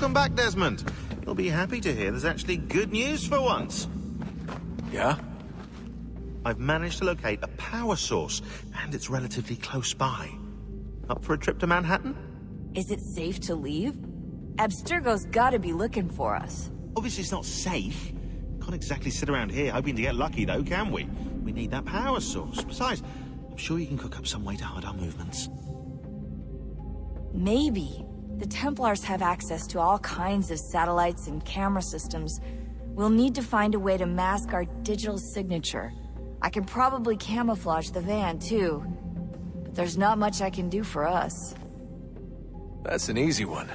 Welcome back, Desmond. You'll be happy to hear there's actually good news for once. Yeah? I've managed to locate a power source, and it's relatively close by. Up for a trip to Manhattan? Is it safe to leave? Abstergo's gotta be looking for us. Obviously it's not safe. Can't exactly sit around here hoping to get lucky, though, can we? We need that power source. Besides, I'm sure you can cook up some way to hide our movements. Maybe. The Templars have access to all kinds of satellites and camera systems. We'll need to find a way to mask our digital signature. I can probably camouflage the van, too. But there's not much I can do for us. That's an easy one.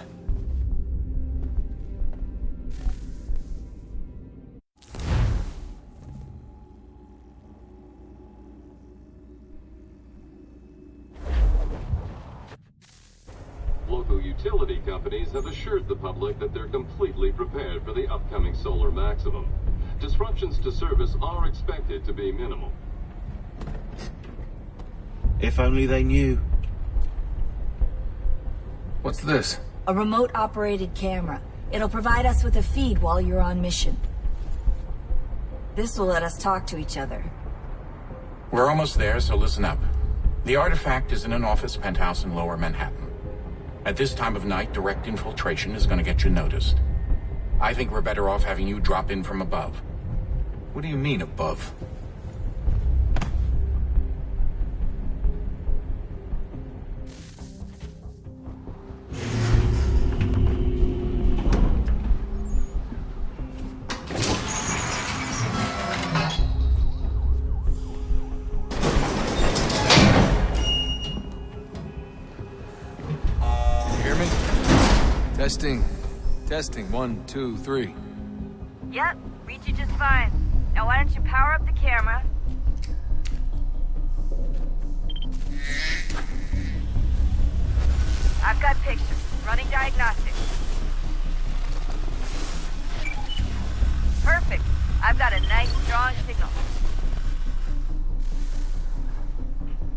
Local utility companies have assured the public that they're completely prepared for the upcoming solar maximum. Disruptions to service are expected to be minimal. If only they knew. What's this? A remote-operated camera. It'll provide us with a feed while you're on mission. This will let us talk to each other. We're almost there, so listen up. The artifact is in an office penthouse in Lower Manhattan. At this time of night, direct infiltration is going to get you noticed. I think we're better off having you drop in from above. What do you mean, above? Testing. Testing. 1, 2, 3. Yep, read you just fine. Now why don't you power up the camera? I've got pictures. Running diagnostics. Perfect. I've got a nice, strong signal.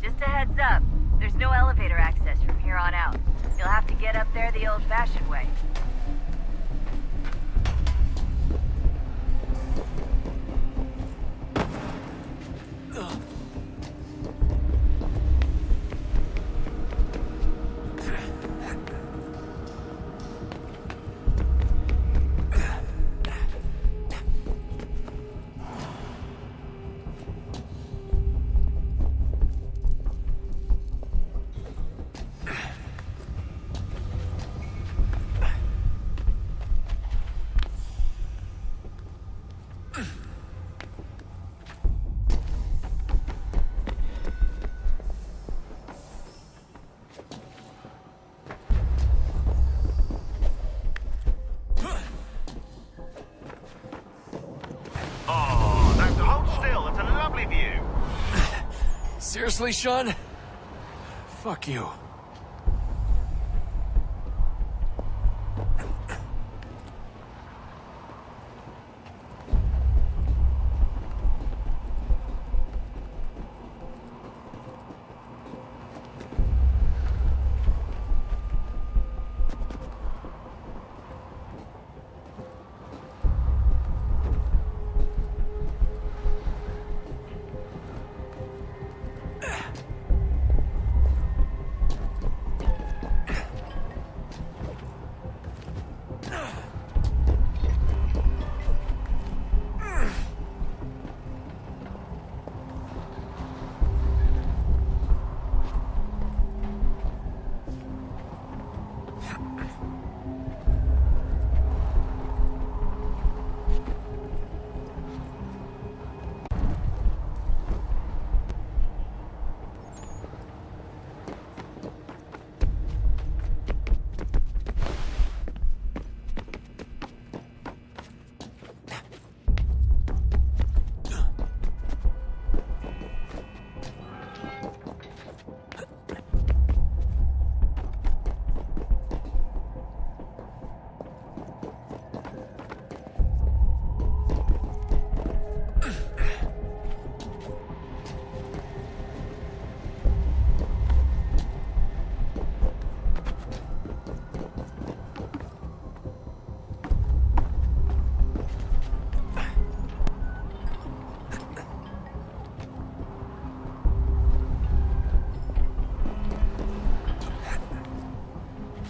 Just a heads up. There's no elevator access from here on out. You'll have to get up there the old-fashioned way. Seriously, Sean? Fuck you.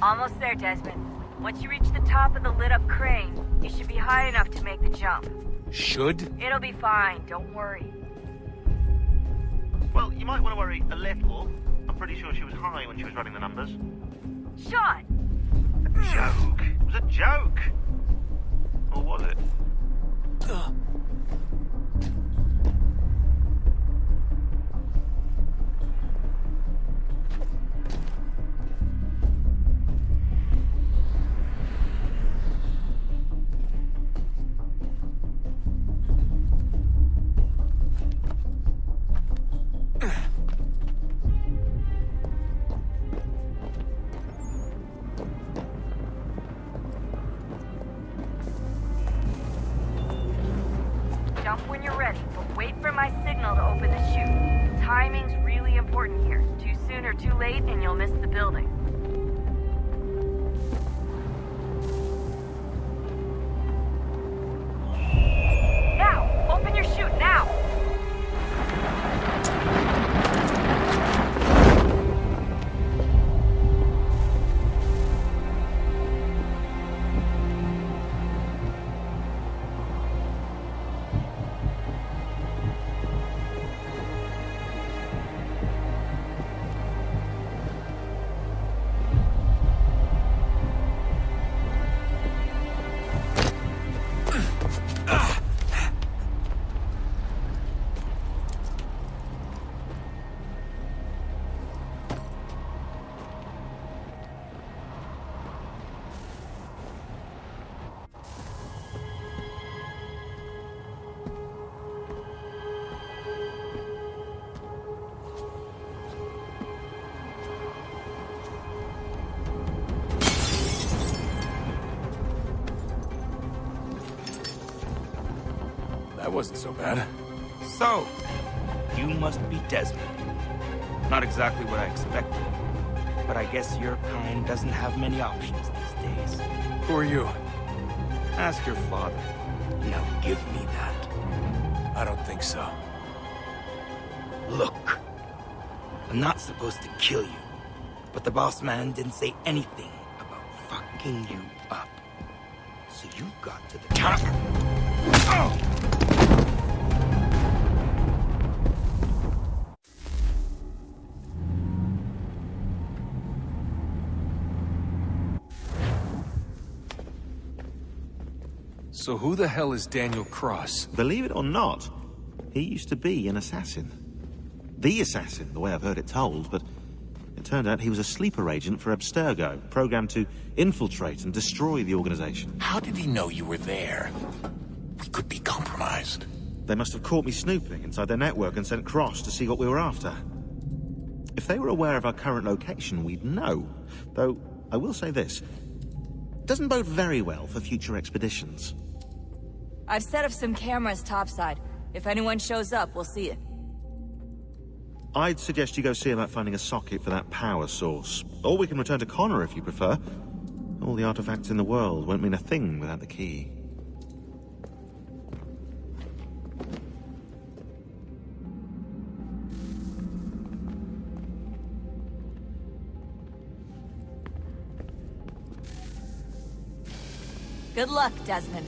Almost there, Desmond. Once you reach the top of the lit-up crane, you should be high enough to make the jump. Should? It'll be fine, don't worry. Well, you might want to worry a little. I'm pretty sure she was high when she was running the numbers. Sean! A joke. It was a joke. Or was it? Jump when you're ready, but wait for my signal to open the chute. Timing's really important here. Too soon or too late, and you'll miss the building. Now! Open your chute, now! That wasn't so bad. So, you must be Desmond. Not exactly what I expected, but I guess your kind doesn't have many options these days. Who are you? Ask your father. Now give me that. I don't think so. Look, I'm not supposed to kill you, but the boss man didn't say anything about fucking you up. So you got to the counter. Oh! So who the hell is Daniel Cross? Believe it or not, he used to be an assassin. The assassin, the way I've heard it told, but it turned out he was a sleeper agent for Abstergo, programmed to infiltrate and destroy the organization. How did he know you were there? We could be compromised. They must have caught me snooping inside their network and sent Cross to see what we were after. If they were aware of our current location, we'd know. Though, I will say this. Doesn't bode very well for future expeditions. I've set up some cameras topside. If anyone shows up, we'll see it. I'd suggest you go see about finding a socket for that power source. Or we can return to Connor if you prefer. All the artifacts in the world won't mean a thing without the key. Good luck, Desmond.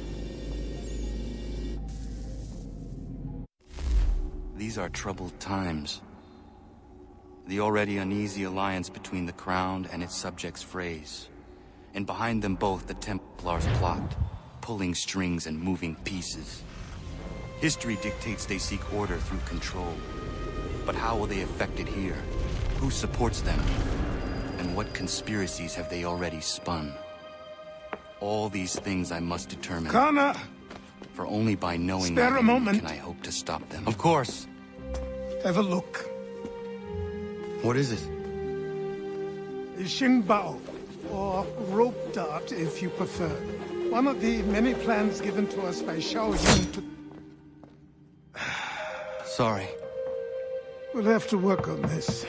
These are troubled times. The already uneasy alliance between the Crown and its subjects frays. And behind them both the Templars plot, pulling strings and moving pieces. History dictates they seek order through control. But how will they affect it here? Who supports them? And what conspiracies have they already spun? All these things I must determine. Connor! For only by knowing Spare a moment. can I hope to stop them. Of course. Have a look. What is it? Xingbao, or rope dart if you prefer. One of the many plans given to us by Xiaoyun to... Sorry. We'll have to work on this.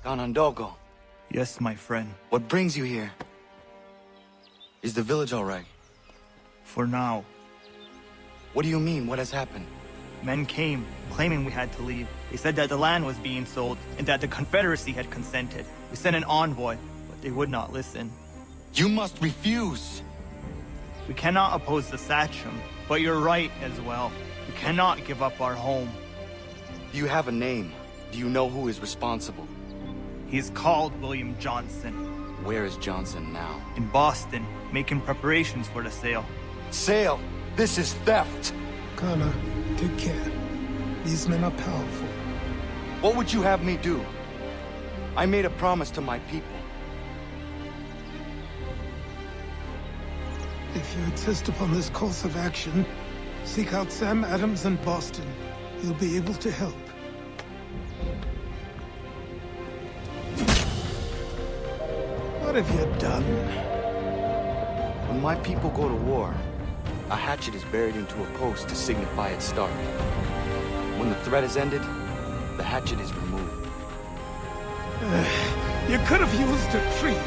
Ganondogo, Yes, my friend. what brings you here? Is the village all right? For now. What do you mean? What has happened? Men came, claiming we had to leave. They said that the land was being sold, and that the Confederacy had consented. We sent an envoy, but they would not listen. You must refuse! We cannot oppose the Sachem, but you're right as well. We cannot give up our home. Do you have a name? Do you know who is responsible? He is called William Johnson. Where is Johnson now? In Boston, making preparations for the sale. Sale! This is theft! Connor, take care. These men are powerful. What would you have me do? I made a promise to my people. If you insist upon this course of action, seek out Sam Adams in Boston. He'll be able to help. What have you done? When my people go to war, a hatchet is buried into a post to signify its start. When the threat is ended, the hatchet is removed. You could have used a tree.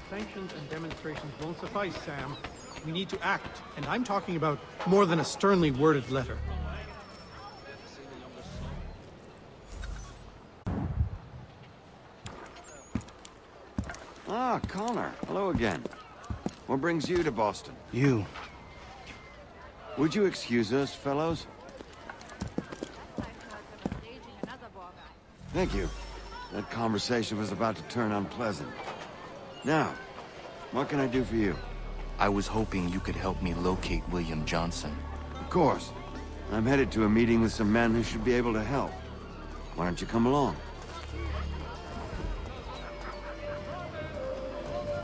Sanctions and demonstrations won't suffice, Sam. We need to act, and I'm talking about more than a sternly worded letter. Ah, Connor. Hello again. What brings you to Boston? You. Would you excuse us, fellows? Thank you. That conversation was about to turn unpleasant. Now, what can I do for you? I was hoping you could help me locate William Johnson. Of course. I'm headed to a meeting with some men who should be able to help. Why don't you come along?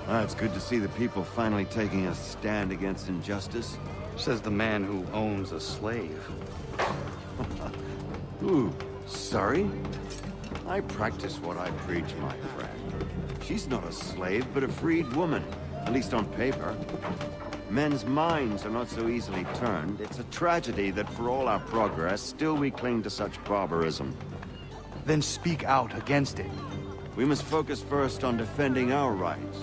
It's good to see the people finally taking a stand against injustice. Says the man who owns a slave. Ooh, sorry? I practice what I preach, my friend. She's not a slave, but a freed woman. At least on paper. Men's minds are not so easily turned. It's a tragedy that for all our progress, still we cling to such barbarism. Then speak out against it. We must focus first on defending our rights.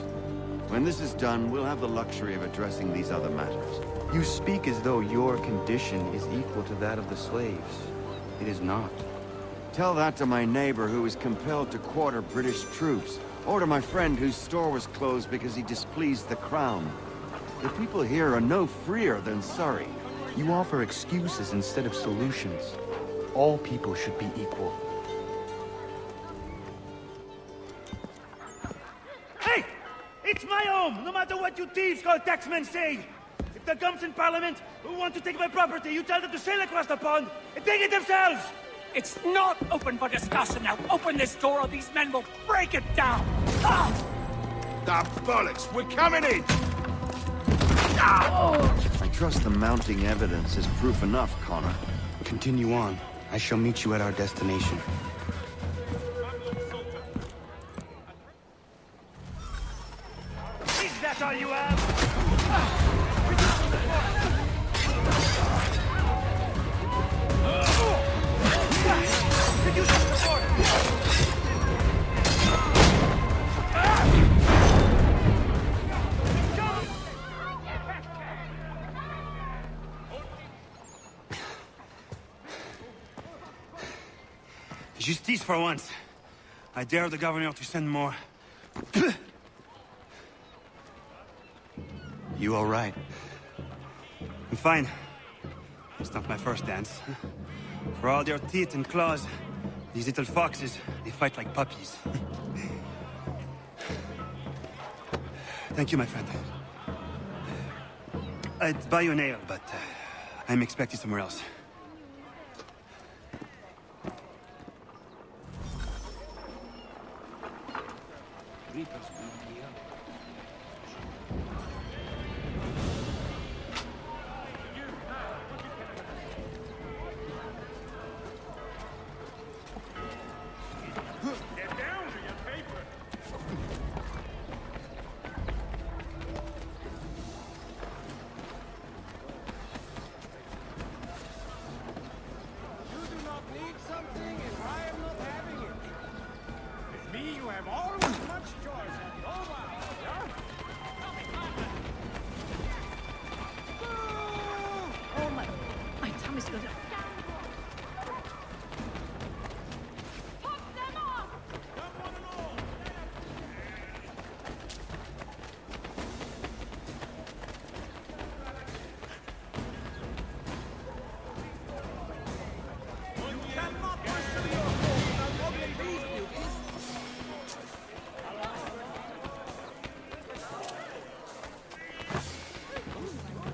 When this is done, we'll have the luxury of addressing these other matters. You speak as though your condition is equal to that of the slaves. It is not. Tell that to my neighbor who was compelled to quarter British troops, or to my friend whose store was closed because he displeased the crown. The people here are no freer than Surrey. You offer excuses instead of solutions. All people should be equal. Hey! It's my home, no matter what you thieves called taxmen say! If the gums in Parliament who want to take my property, you tell them to sail across the pond and take it themselves! It's not open for discussion now. Open this door or these men will break it down. Ah! Ah, bollocks! We're coming in! I trust the mounting evidence is proof enough, Connor. Continue on. I shall meet you at our destination. Is that all you have? Justice for once. I dare the governor to send more. You all right? I'm fine. It's not my first dance. For all their teeth and claws, these little foxes, they fight like puppies. Thank you, my friend. I'd buy you an ale, but I'm expecting somewhere else.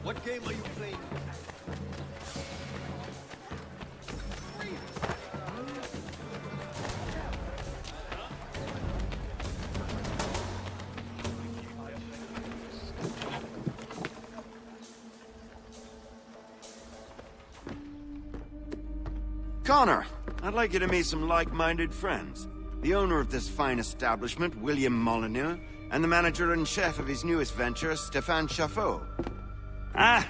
What game are you playing? Connor, I'd like you to meet some like-minded friends. The owner of this fine establishment, William Molyneux, and the manager and chef of his newest venture, Stephane Chapheau. Ah,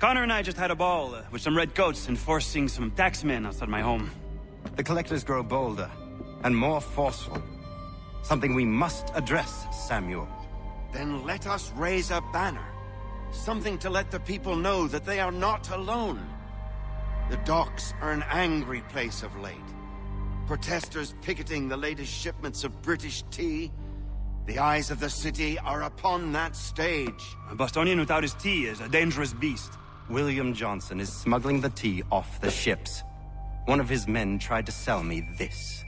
Connor and I just had a ball with some redcoats enforcing some taxmen outside my home. The collectors grow bolder and more forceful. Something we must address, Samuel. Then let us raise a banner. Something to let the people know that they are not alone. The docks are an angry place of late. Protesters picketing the latest shipments of British tea. The eyes of the city are upon that stage. A Bostonian without his tea is a dangerous beast. William Johnson is smuggling the tea off the ships. One of his men tried to sell me this.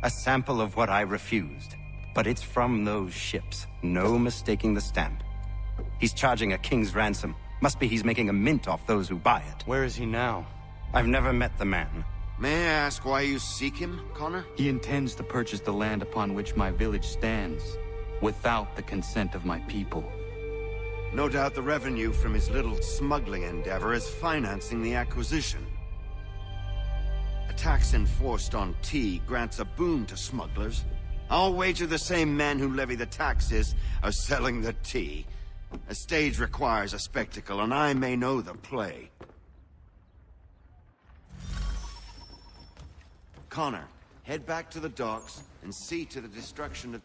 A sample of what I refused. But it's from those ships. No mistaking the stamp. He's charging a king's ransom. Must be he's making a mint off those who buy it. Where is he now? I've never met the man. May I ask why you seek him, Connor? He intends to purchase the land upon which my village stands, without the consent of my people. No doubt the revenue from his little smuggling endeavor is financing the acquisition. A tax enforced on tea grants a boon to smugglers. I'll wager the same men who levy the taxes are selling the tea. A stage requires a spectacle, and I may know the play. Connor, head back to the docks and see to the destruction of...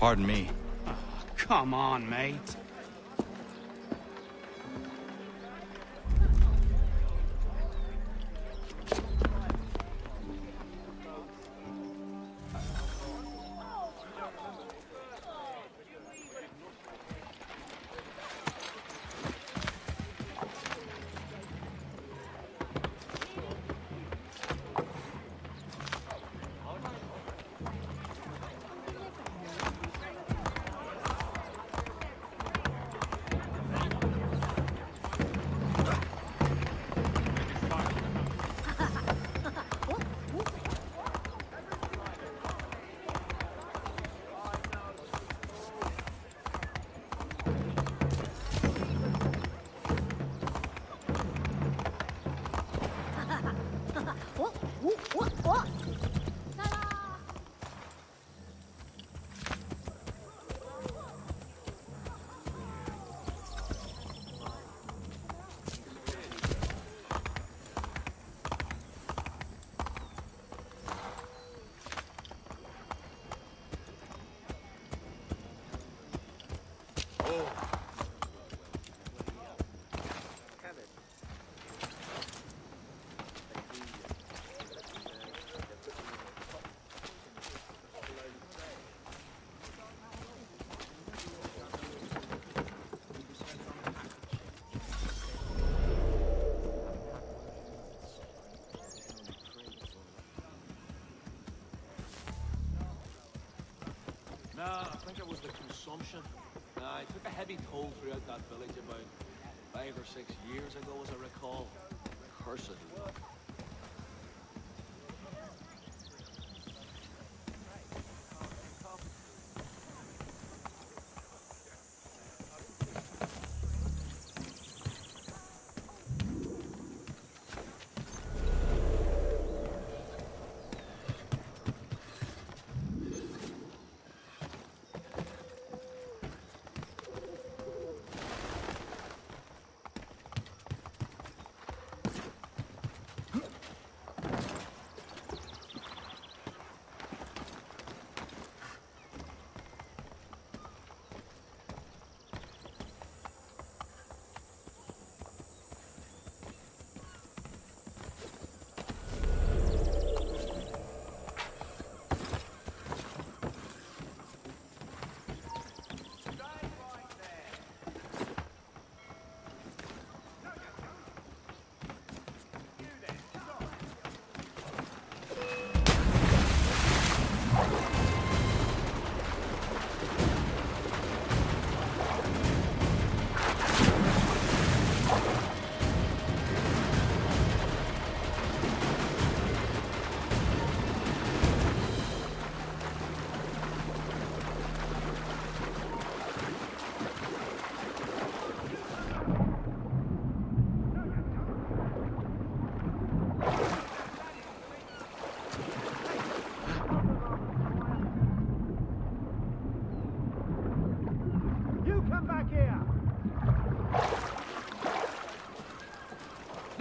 Pardon me. Oh, come on, mate. Nah, I think it was the consumption. It took a heavy toll throughout that village about 5 or 6 years ago, as I recall. Cursed luck.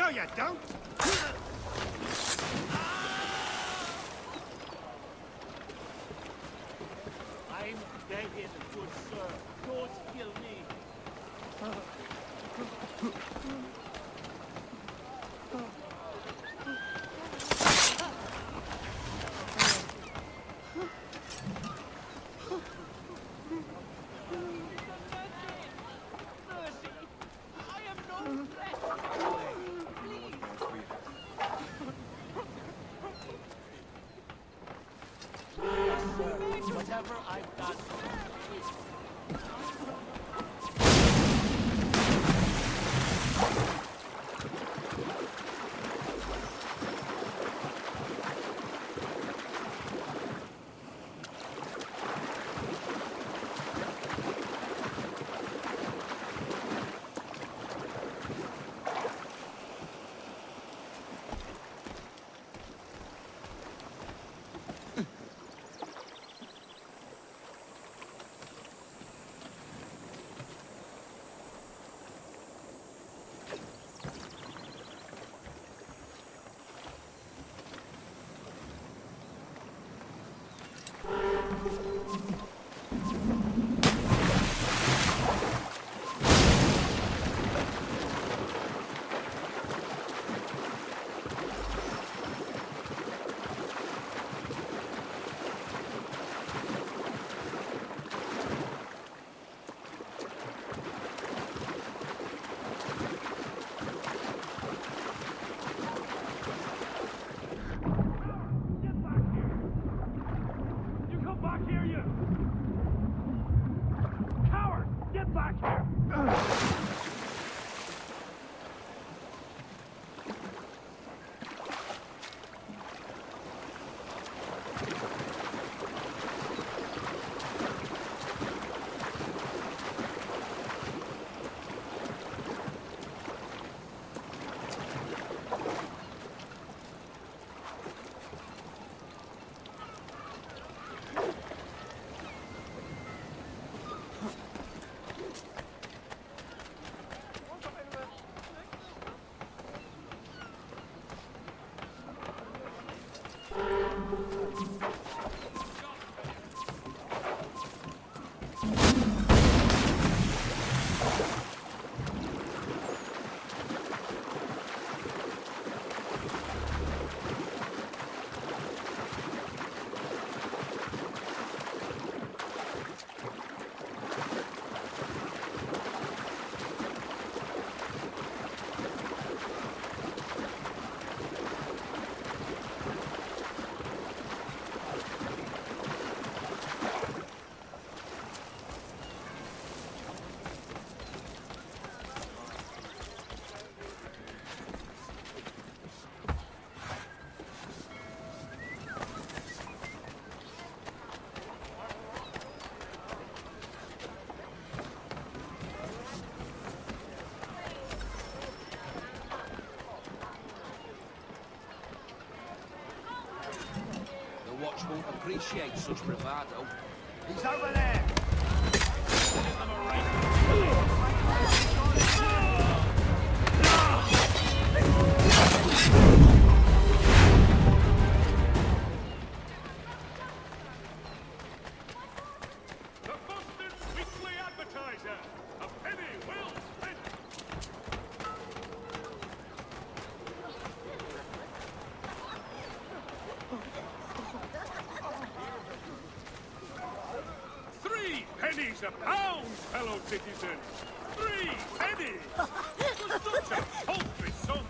You don't? I'm begging, good sir. Don't kill me. Whatever I've done. appreciate such bravado. He's over there! Pennies a pound, fellow citizens! 3 pennies! For such a paltry sum!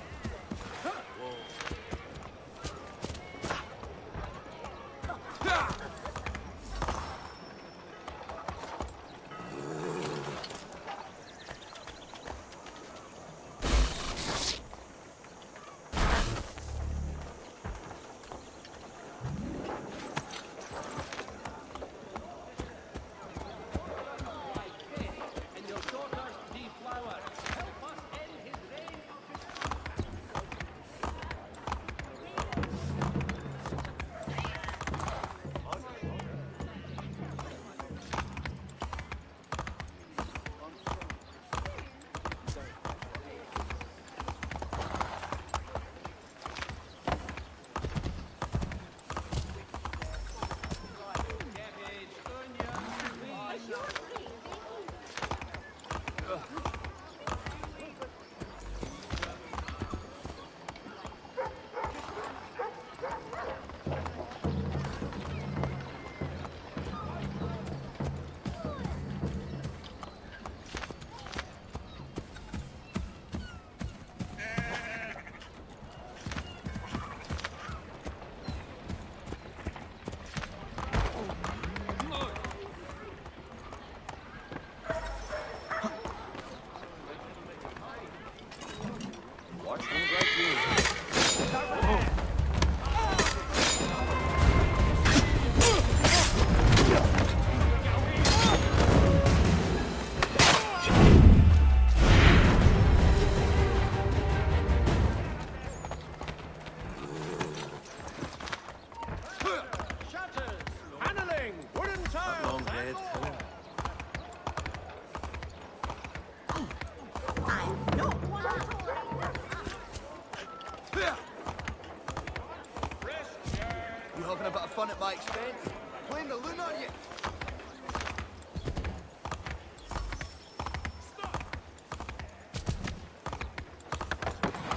You having a bit of fun at my expense? Playing the loon on you?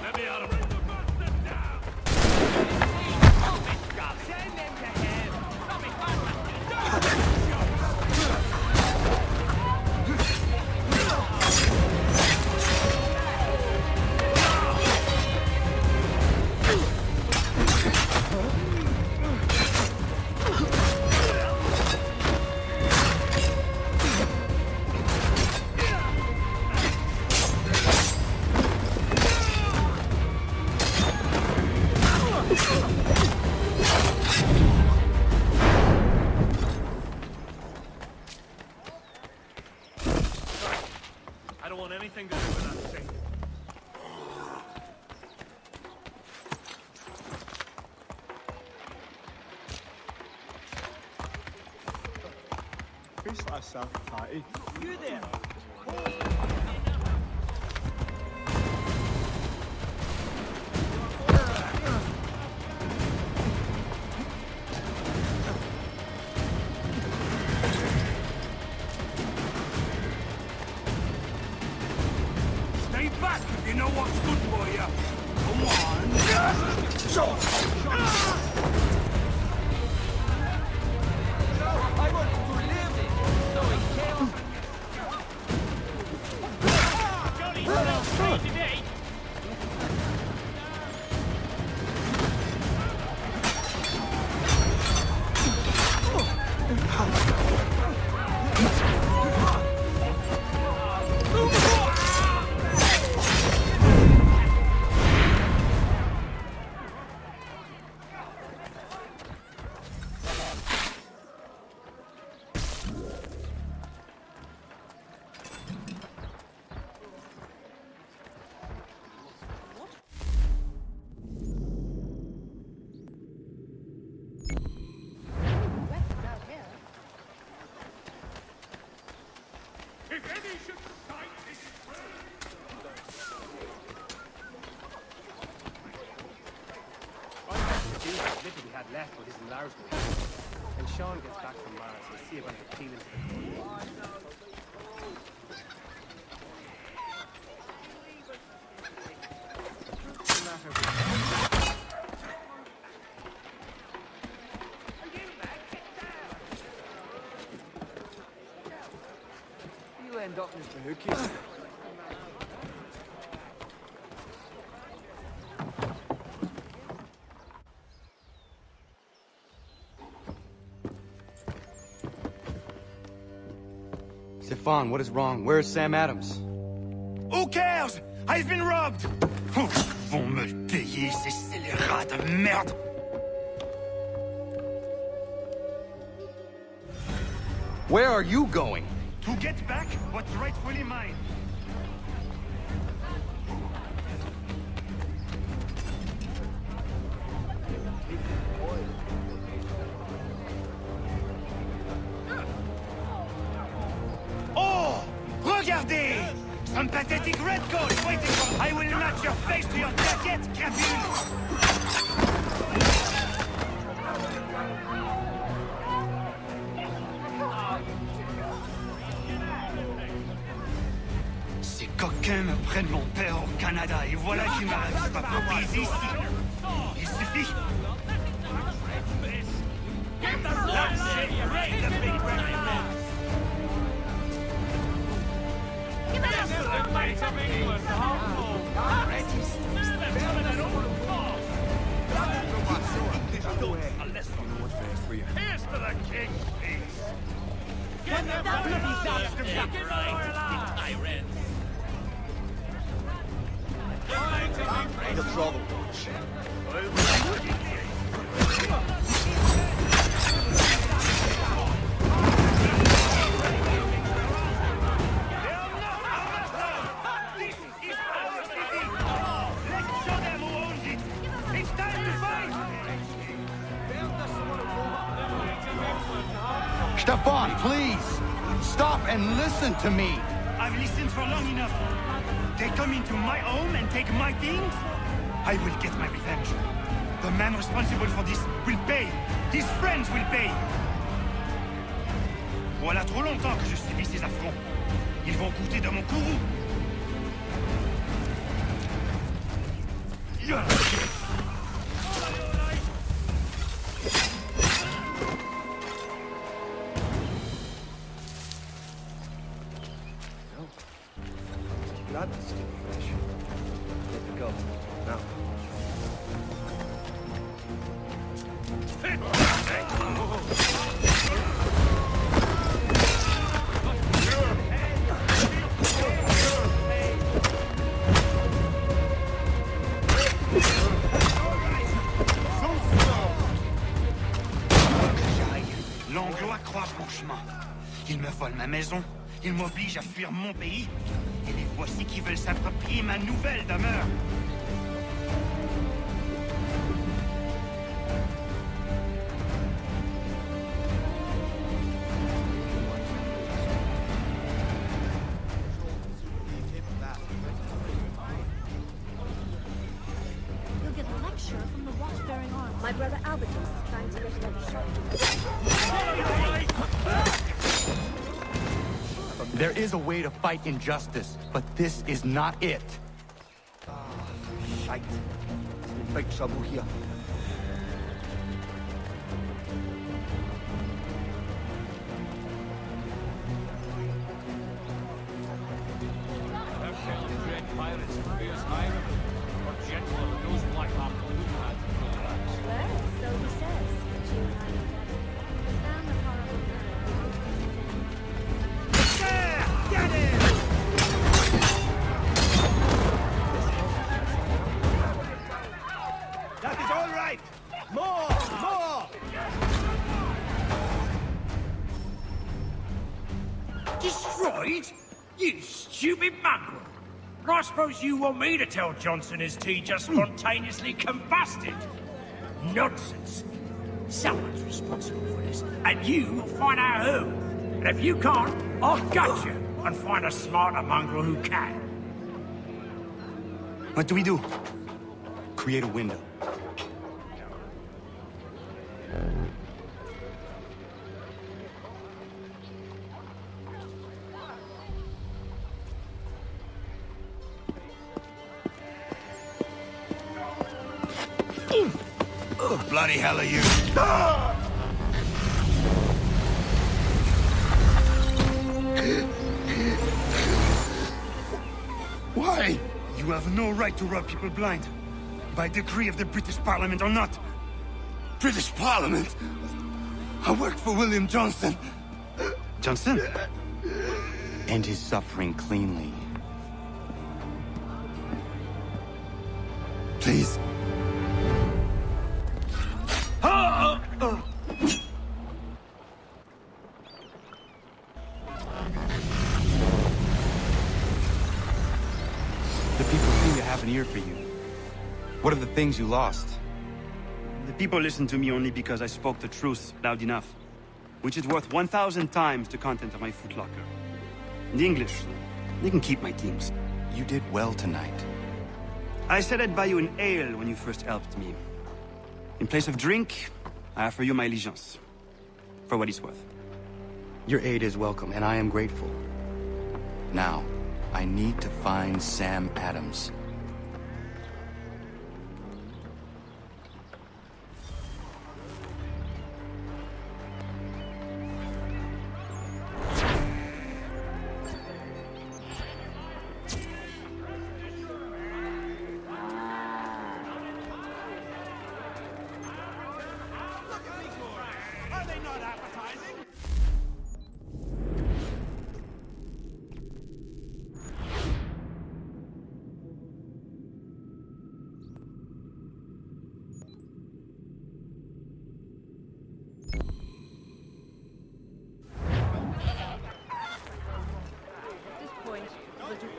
Let me out of it! I don't want anything to do with that thing. Face like self party. You there? Stay back if you know what's good for you. Come on. I want to live, so it counts. Johnny's not free today. hours and Sean gets back from Mars, we'll see about appealing to the court. You'll end up in his bahookies. Stephane, what is wrong? Where is Sam Adams? Who cares? I've been robbed! Oh, vont me le payer, ces scélérats de merde! Where are you going? To get back what's rightfully mine. Oh! Regardez! Some pathetic redcoat waiting for... I will match your face to your jacket, Chapheau! Ces coquins me prennent mon père au Canada et voilà qu'ils m'arrivent pas pour baiser ici. Il suffit. Here's to the king's peace! Get the bloody bastard right! Tyrant! The trouble. Stephane, please! Stop and listen to me! I've listened for long enough. They come into my home and take my things? I will get my revenge. The man responsible for this will pay. His friends will pay. Voilà trop longtemps que je subis ces affronts. Ils vont goûter de mon courroux. Not the stupid fish. Let it go. Now. L'Anglois croise mon chemin. Ils me volent ma maison. Ils m'obligent à fuir mon pays. Et les voici qui veulent s'approprier ma nouvelle demeure. You'll get a lecture from the watch-bearing arm. My brother Albert is trying to get another shot. There is a way to fight injustice, but this is not it. Shite. There's been big trouble here. Pirates and fierce highwaymen, or gentler than those black-hearted loot-lads in the ranks. Well, so he says, but you and I know better. Stand the horrible man. Get him! That is all right! More! More! Destroyed? You stupid mongrel! I suppose you want me to tell Johnson his tea just spontaneously combusted? Nonsense! Someone's responsible for this, and you will find out who. And if you can't, I'll gut you and find a smarter mongrel who can. What do we do? Create a window. Oh, bloody hell are you? Why? You have no right to rob people blind. By decree of the British Parliament or not. British Parliament? I worked for William Johnson. Johnson? End his suffering cleanly. Please. The people seem to have an ear for you. What are the things you lost? The people listen to me only because I spoke the truth loud enough, which is worth 1,000 times the content of my footlocker. The English, they can keep my teams. You did well tonight. I said I'd buy you an ale when you first helped me. In place of drink, I offer you my allegiance. For what it's worth. Your aid is welcome, and I am grateful. Now, I need to find Sam Adams.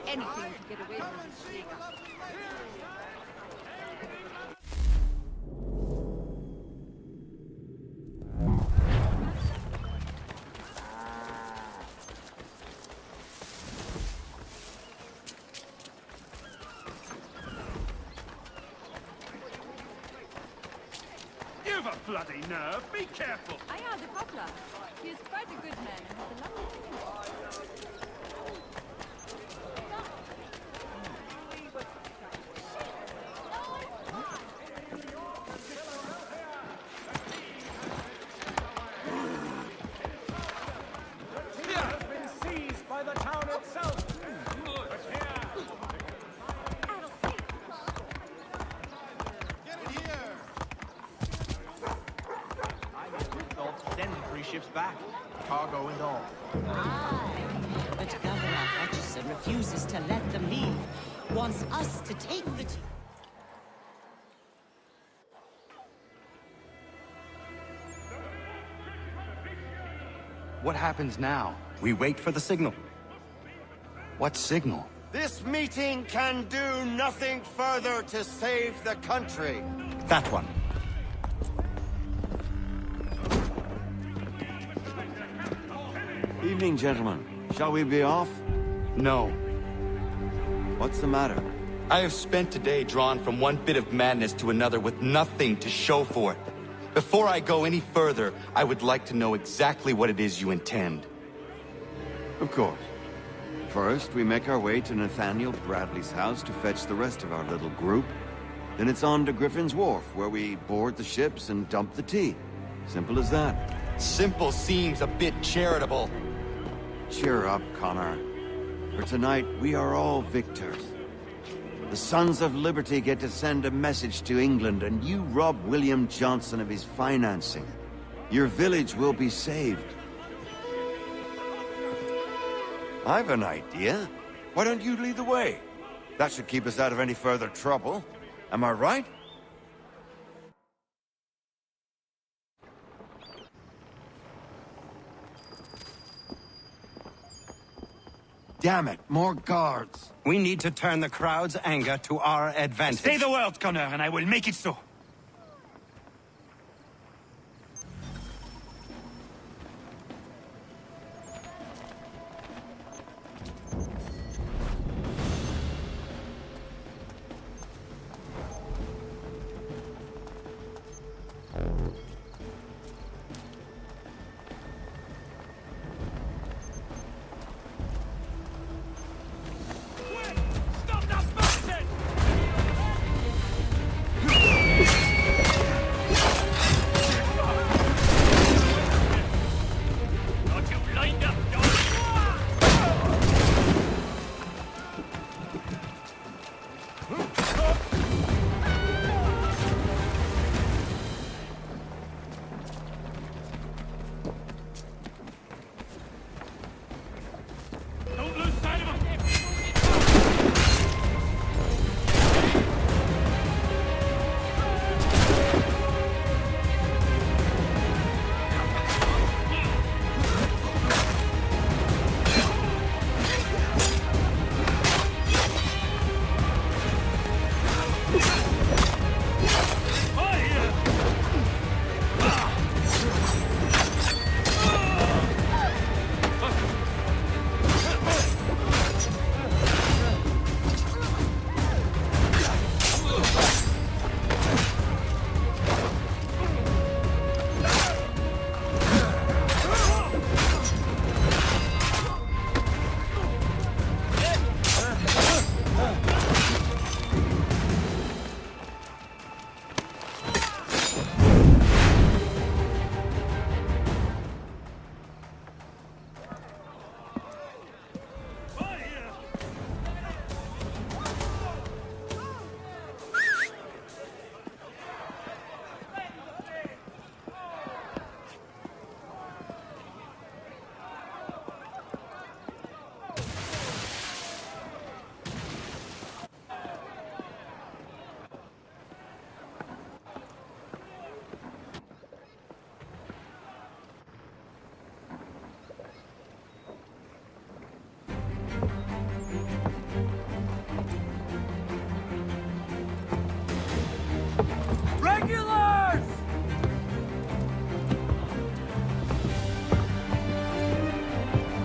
Anything to get away from this thing. You've a bloody nerve. Be careful. I am the butler. He is quite a good man and has a lovely thing. Ships back, cargo and all. Aye, but Governor Hutchison refuses to let them leave. Wants us to take the tea. What happens now? We wait for the signal. What signal? This meeting can do nothing further to save the country. That one. Evening, gentlemen. Shall we be off? No. What's the matter? I have spent today drawn from one bit of madness to another with nothing to show for it. Before I go any further, I would like to know exactly what it is you intend. Of course. First, we make our way to Nathaniel Bradley's house to fetch the rest of our little group. Then it's on to Griffin's Wharf, where we board the ships and dump the tea. Simple as that. Simple seems a bit charitable. Cheer up, Connor. For tonight, we are all victors. The Sons of Liberty get to send a message to England, and you rob William Johnson of his financing. Your village will be saved. I've an idea. Why don't you lead the way? That should keep us out of any further trouble. Am I right? Damn it, more guards. We need to turn the crowd's anger to our advantage. Say the word, Connor, and I will make it so.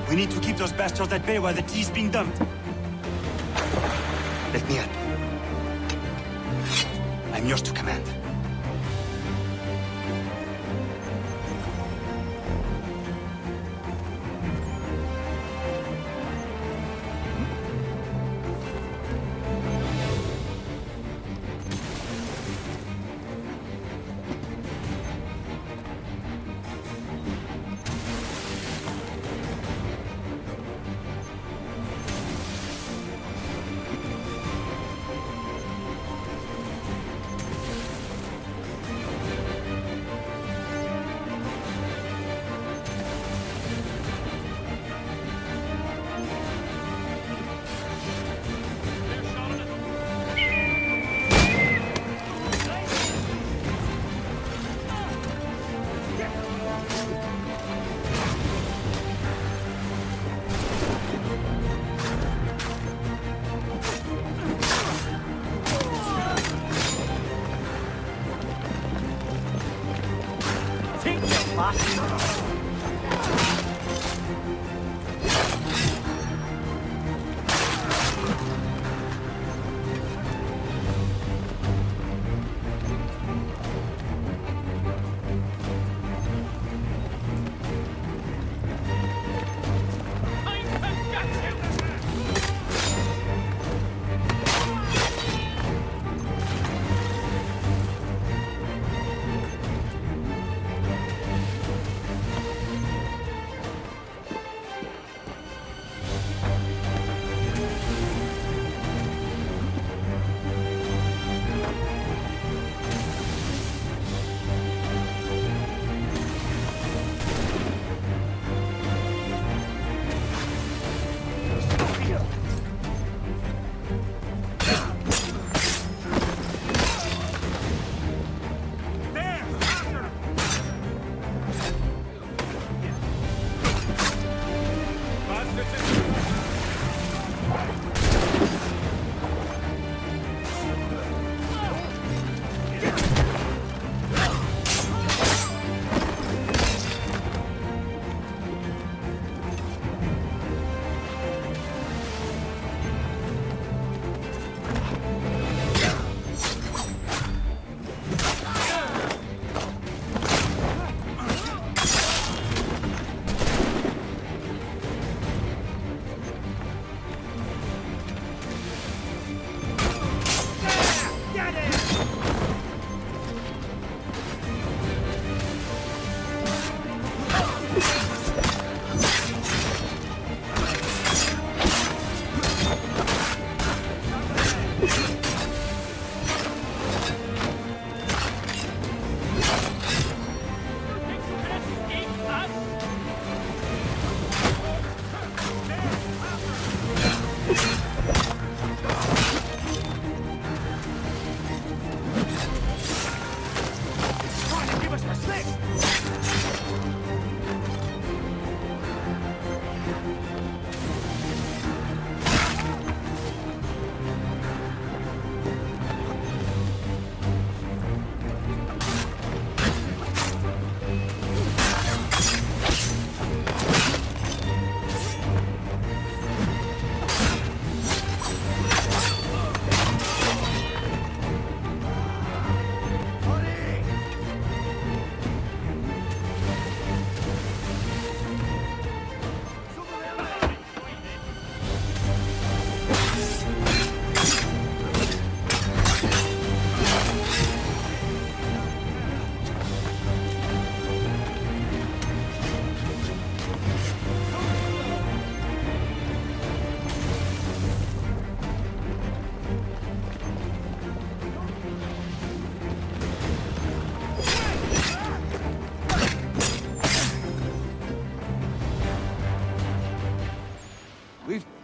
We need to keep those bastards at bay while the tea's being dumped. Let me help. I'm yours to command.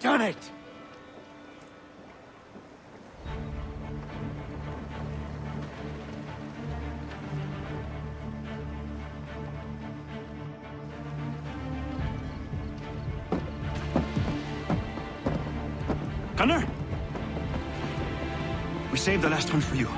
Done it! Gunner? We saved the last one for you.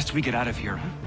Best we get out of here, huh?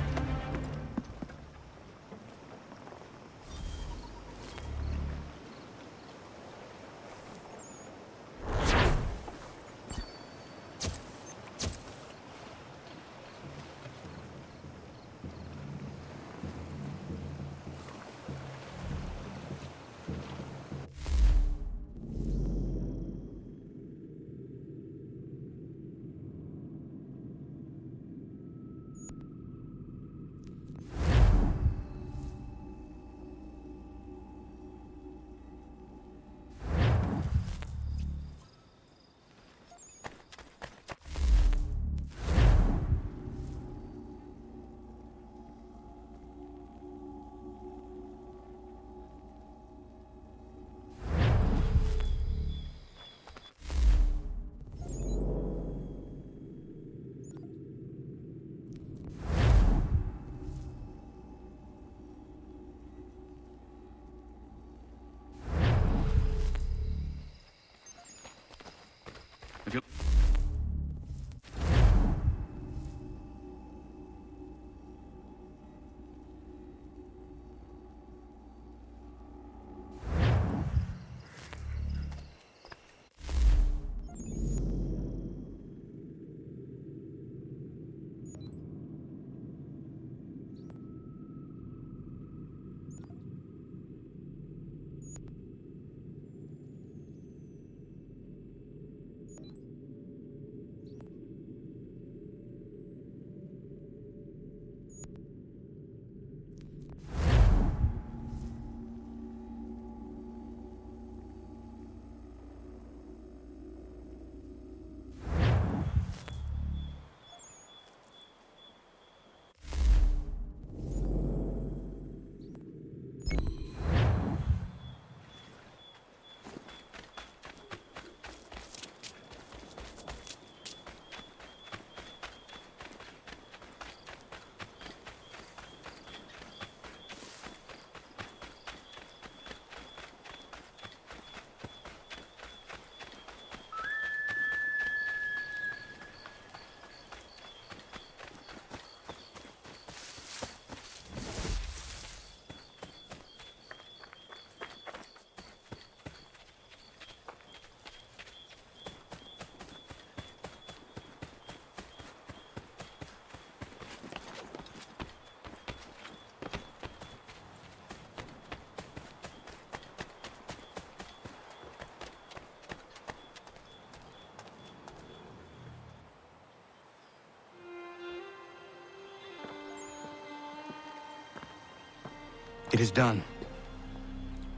It is done.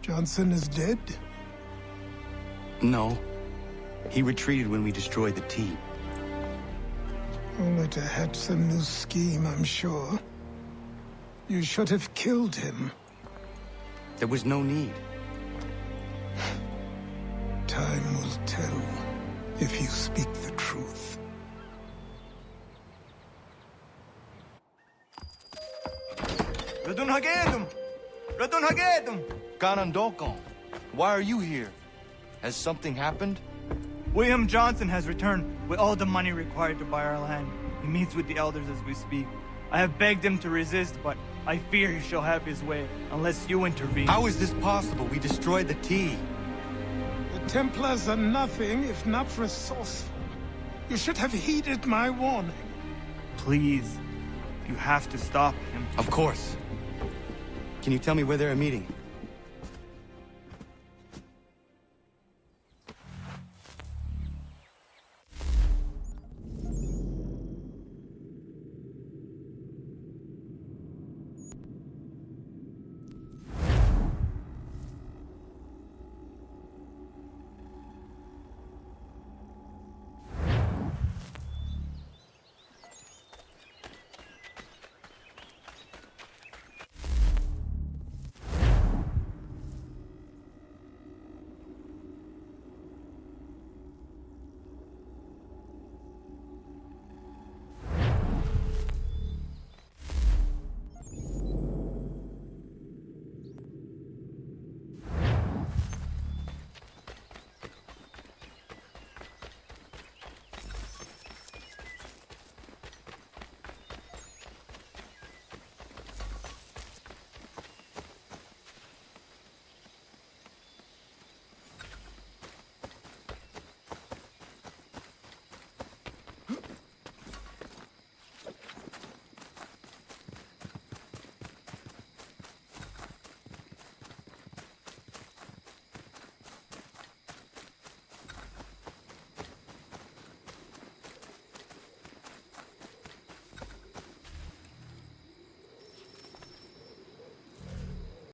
Johnson is dead? No. He retreated when we destroyed the T. Only to hatch some new scheme, I'm sure. You should have killed him. There was no need. Time will tell if you speak the truth. Ganondokon, why are you here? Has something happened? William Johnson has returned with all the money required to buy our land. He meets with the elders as we speak. I have begged him to resist, but I fear he shall have his way, unless you intervene. How is this possible? We destroyed the T. The Templars are nothing if not resourceful. You should have heeded my warning. Please, you have to stop him. Of course. Can you tell me where they're meeting?